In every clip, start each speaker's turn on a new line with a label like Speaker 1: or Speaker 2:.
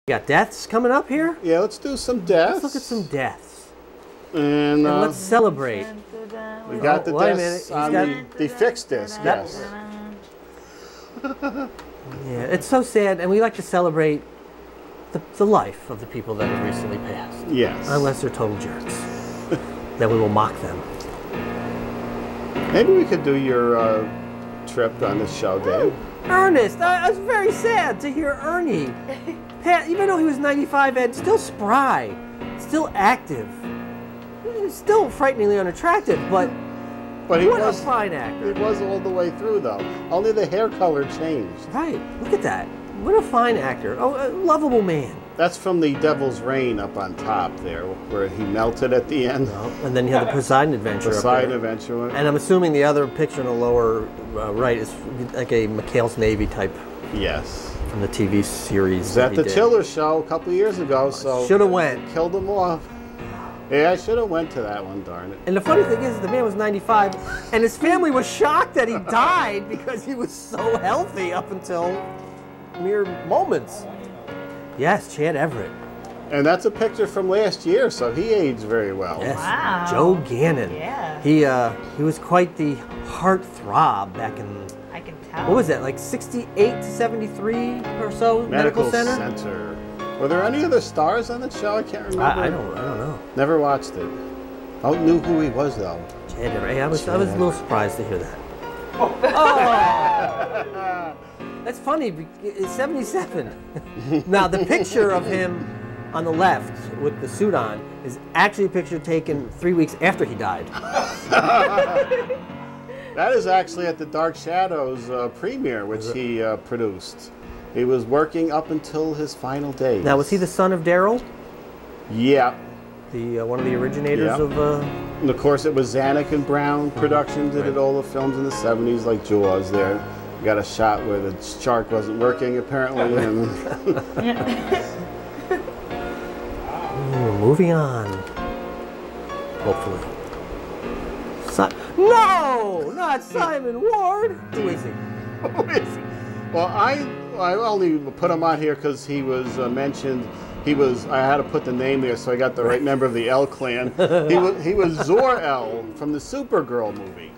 Speaker 1: You got deaths coming up here?
Speaker 2: Yeah, let's do some deaths.
Speaker 1: Let's look at some deaths.
Speaker 2: And
Speaker 1: let's celebrate.
Speaker 2: We got the discs on the fixed disc, yes.
Speaker 1: Yeah, it's so sad, and we like to celebrate the life of the people that have recently passed.
Speaker 2: Yes.
Speaker 1: Unless they're total jerks. Then we will mock them.
Speaker 2: Maybe we could do your trip on this show, Dave.
Speaker 1: Ernest, I was very sad to hear Ernie. Even though he was 95, Ed, still spry, still active, still frighteningly unattractive, but
Speaker 2: he
Speaker 1: what
Speaker 2: was
Speaker 1: a fine actor.
Speaker 2: He was all the way through, though. Only the hair color changed.
Speaker 1: Right, look at that. What a fine actor. Oh, a lovable man.
Speaker 2: That's from the Devil's Reign up on top there, where he melted at the end.
Speaker 1: No. And then you have the Poseidon Adventure.
Speaker 2: Poseidon Adventure.
Speaker 1: And I'm assuming the other picture in the lower right is like a McHale's Navy type.
Speaker 2: Yes.
Speaker 1: From the TV series.
Speaker 2: It was at the Chiller show a couple years ago, so
Speaker 1: should have went.
Speaker 2: Killed him off. Yeah, I should have went to that one, darn it.
Speaker 1: And the funny thing is, the man was 95, and his family was shocked that he died because he was so healthy up until mere moments. Yes, Chad Everett.
Speaker 2: And that's a picture from last year, so he aged very well.
Speaker 1: Yes.
Speaker 3: Wow.
Speaker 1: Joe Gannon.
Speaker 3: Yeah.
Speaker 1: He was quite the heartthrob back in,
Speaker 3: I can tell.
Speaker 1: what was that, like 68 to 73 or so? Medical Center?
Speaker 2: Were there any other stars on that show? I can't remember.
Speaker 1: I don't know.
Speaker 2: Never watched it. I knew who he was, though.
Speaker 1: Chad Everett. Hey, I was a little surprised to hear that. Oh! That's funny. It's 77. Now, the picture of him on the left with the suit on is actually a picture taken 3 weeks after he died.
Speaker 2: That is actually at the Dark Shadows premiere, which he produced. He was working up until his final days.
Speaker 1: Now, was he the son of Daryl?
Speaker 2: Yeah.
Speaker 1: The one of the originators of...
Speaker 2: And of course, it was Zanuck and Brown Productions that did all the films in the 70s, like Jaws there. We got a shot where the shark wasn't working, apparently. And
Speaker 1: moving on. Hopefully. No! Not Simon Ward! Who is he?
Speaker 2: Who is he? Well, I only put him on here because he was mentioned. I had to put the name there so I got the right member of the L clan. He was Zor-El from the Supergirl movie.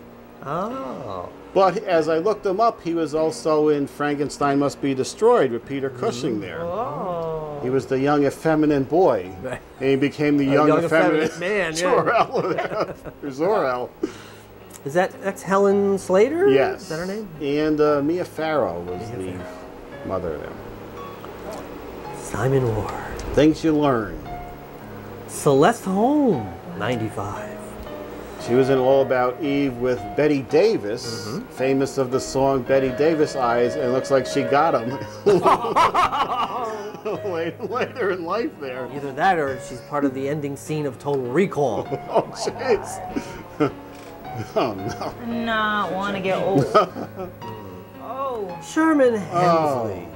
Speaker 1: Oh.
Speaker 2: But as I looked him up, he was also in Frankenstein Must Be Destroyed with Peter Cushing there.
Speaker 3: Oh.
Speaker 2: He was the young effeminate boy. And he became the young effeminate man. Zor-El. Zor-El.
Speaker 1: That's Helen Slater?
Speaker 2: Yes.
Speaker 1: Is that her name?
Speaker 2: And Mia Farrow was the mother there.
Speaker 1: Simon Ward.
Speaker 2: Things you learn.
Speaker 1: Celeste Holm, 95.
Speaker 2: She was in All About Eve with Betty Davis, famous of the song Betty Davis Eyes, and looks like she got him later in life there.
Speaker 1: Either that or she's part of the ending scene of Total Recall.
Speaker 2: Oh, jeez. Oh, no.
Speaker 3: Not want to get old. Oh.
Speaker 1: Sherman Hemsley.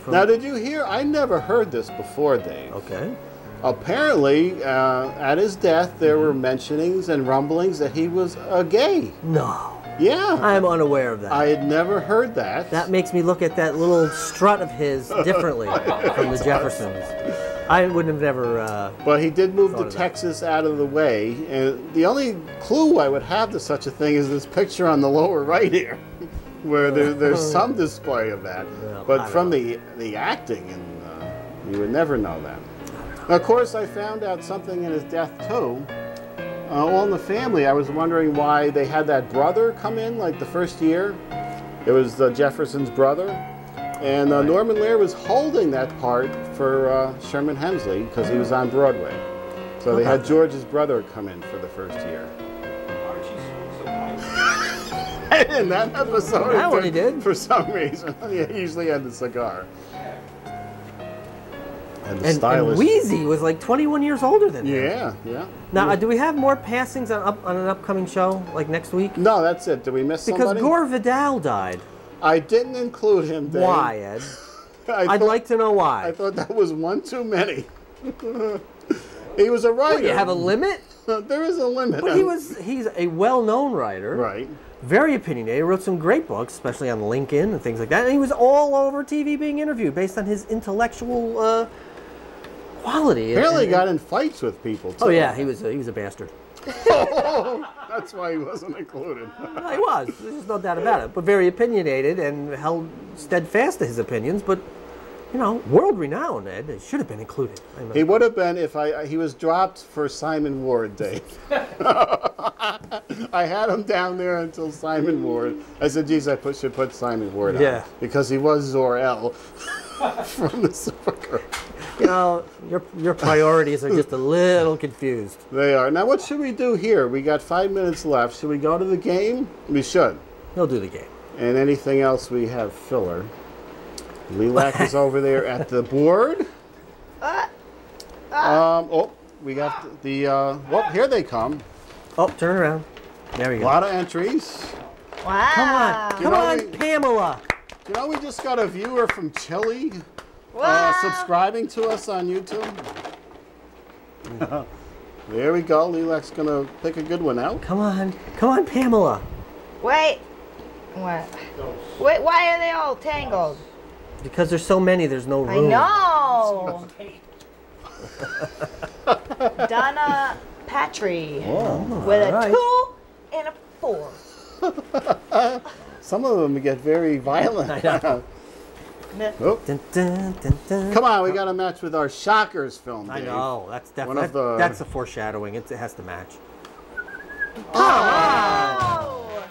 Speaker 2: Now, did you hear? I never heard this before, Dave.
Speaker 1: Okay.
Speaker 2: Apparently, at his death, there were mentionings and rumblings that he was gay.
Speaker 1: No.
Speaker 2: Yeah.
Speaker 1: I'm unaware of that.
Speaker 2: I had never heard that.
Speaker 1: That makes me look at that little strut of his differently from the Jeffersons. I would have never...
Speaker 2: but he did move to Texas out of the way. And the only clue I would have to such a thing is this picture on the lower right here, where there's some display of that. Well, but from the acting, and you would never know that. Now, of course, I found out something in his death, too. All in the Family, I was wondering why they had that brother come in, like the first year. It was Jefferson's brother. And Norman Lear was holding that part for Sherman Hemsley because he was on Broadway. So they had George's brother come in for the first year. In that episode,
Speaker 1: that one he did.
Speaker 2: For some reason. He usually had the cigar. And
Speaker 1: Wheezy was like 21 years older than him.
Speaker 2: Yeah, yeah.
Speaker 1: Now, do we have more passings on an upcoming show, like next week?
Speaker 2: No, that's it. Did we miss somebody?
Speaker 1: Because Gore Vidal died.
Speaker 2: I didn't include him, Dave.
Speaker 1: Why, Ed? I'd like to know why.
Speaker 2: I thought that was one too many. He was a writer.
Speaker 1: What, you have a limit?
Speaker 2: There is a limit.
Speaker 1: But he's a well-known writer.
Speaker 2: Right.
Speaker 1: Very opinionated. He wrote some great books, especially on Lincoln and things like that. And he was all over TV being interviewed based on his intellectual quality.
Speaker 2: Apparently got in fights with people, too.
Speaker 1: Oh, yeah, he was a bastard.
Speaker 2: That's why he wasn't included.
Speaker 1: He was. There's no doubt about it. But very opinionated and held steadfast to his opinions. But, you know, world-renowned, Ed. It should have been included.
Speaker 2: He would have been if he was dropped for Simon Ward, Dave. I had him down there until Simon Ward. I said, geez, I should put Simon Ward on. Because he was Zor-El from the Supergirl.
Speaker 1: You know, your priorities are just a little confused.
Speaker 2: They are. Now, what should we do here? We got 5 minutes left. Should we go to the game? We should.
Speaker 1: We'll do the game.
Speaker 2: And anything else we have filler. Lilac is over there at the board. Oh, we got the, well, here they come.
Speaker 1: Oh, turn around. There we go.
Speaker 2: A lot of entries.
Speaker 3: Wow.
Speaker 1: Come on, Pamela.
Speaker 2: You know, we just got a viewer from Chile subscribing to us on YouTube. There we go. Lilac's going to pick a good one out.
Speaker 1: Come on, Pamela.
Speaker 3: Wait. What? Wait, why are they all tangled?
Speaker 1: Because there's so many, there's no room.
Speaker 3: I know. Donna Patry with a 2 and a 4.
Speaker 2: Some of them get very violent.
Speaker 1: I know.
Speaker 2: Oh.
Speaker 1: Dun, dun, dun, dun.
Speaker 2: Come on, we got to match with our Shockers film, Dave.
Speaker 1: I know, that's definitely that's a foreshadowing. It has to match.
Speaker 3: Oh!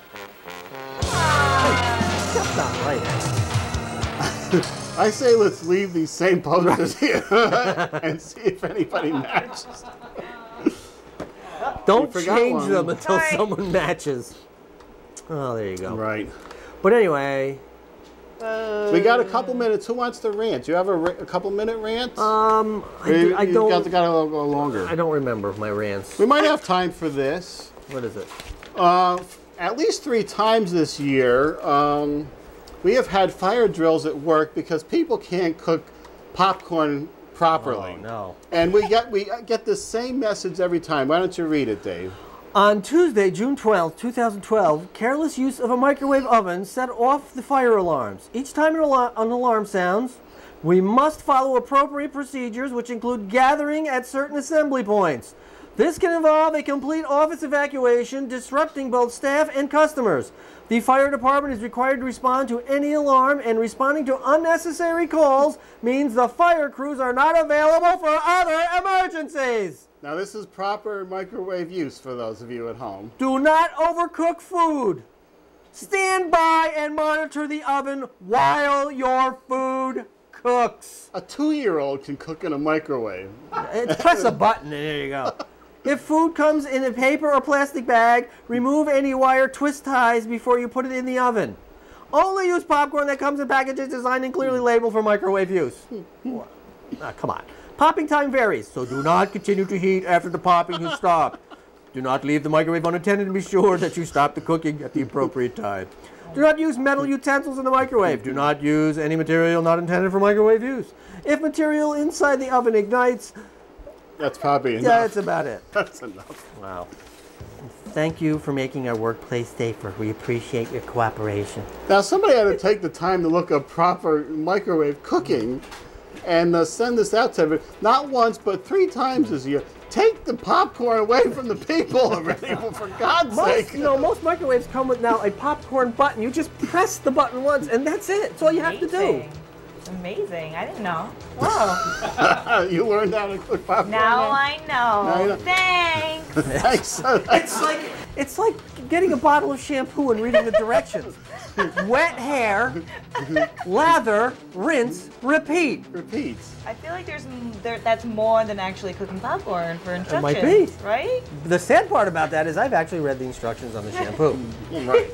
Speaker 1: That's not right.
Speaker 2: I say let's leave these same posters here and see if anybody matches.
Speaker 1: Don't change them until someone matches. Oh, there you go.
Speaker 2: Right.
Speaker 1: But anyway.
Speaker 2: We got a couple minutes. Who wants to rant? Do you have a couple minute rant?
Speaker 1: I don't.
Speaker 2: Got to go longer.
Speaker 1: I don't remember my rants.
Speaker 2: We might have time for this.
Speaker 1: What is it?
Speaker 2: At least 3 times this year, we have had fire drills at work because people can't cook popcorn properly.
Speaker 1: Oh, no.
Speaker 2: And we get the same message every time. Why don't you read it, Dave?
Speaker 1: On Tuesday, June 12, 2012, careless use of a microwave oven set off the fire alarms. Each time an alarm sounds, we must follow appropriate procedures, which include gathering at certain assembly points. This can involve a complete office evacuation, disrupting both staff and customers. The fire department is required to respond to any alarm, and responding to unnecessary calls means the fire crews are not available for other emergencies.
Speaker 2: Now, this is proper microwave use for those of you at home.
Speaker 1: Do not overcook food. Stand by and monitor the oven while your food cooks.
Speaker 2: A 2-year-old can cook in a microwave.
Speaker 1: Press a button and there you go. If food comes in a paper or plastic bag, remove any wire twist ties before you put it in the oven. Only use popcorn that comes in packages designed and clearly labeled for microwave use. Come on. Popping time varies, so do not continue to heat after the popping has stopped. Do not leave the microwave unattended and be sure that you stop the cooking at the appropriate time. Do not use metal utensils in the microwave. Do not use any material not intended for microwave use. If material inside the oven ignites...
Speaker 2: That's probably enough.
Speaker 1: Yeah, that's about it.
Speaker 2: That's enough.
Speaker 1: Wow. Thank you for making our workplace safer. We appreciate your cooperation.
Speaker 2: Now, somebody had to take the time to look up proper microwave cooking and send this out to everyone. Not once, but 3 times this year. Take the popcorn away from the people already, for God's sake.
Speaker 1: You know, most microwaves come with now a popcorn button. You just press the button once, and that's it. That's all you have to do.
Speaker 3: Amazing. I didn't know. Wow.
Speaker 2: You learned how to cook popcorn.
Speaker 3: Now I know. Thanks.
Speaker 2: Thanks.
Speaker 1: It's like getting a bottle of shampoo and reading the directions. Wet hair, lather, rinse, repeat.
Speaker 2: Repeat.
Speaker 3: I feel like that's more than actually cooking popcorn for instructions.
Speaker 1: It might be.
Speaker 3: Right?
Speaker 1: The sad part about that is I've actually read the instructions on the shampoo.
Speaker 2: Right.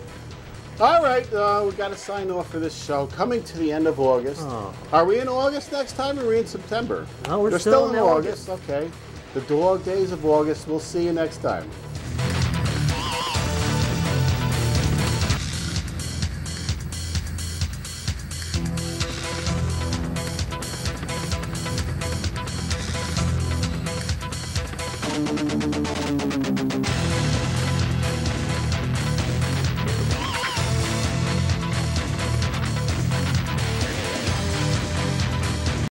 Speaker 2: All right, we've got to sign off for this show. Coming to the end of August. Oh. Are we in August next time, or are we in September?
Speaker 1: No, we're still
Speaker 2: in August. Okay. The dog days of August. We'll see you next time.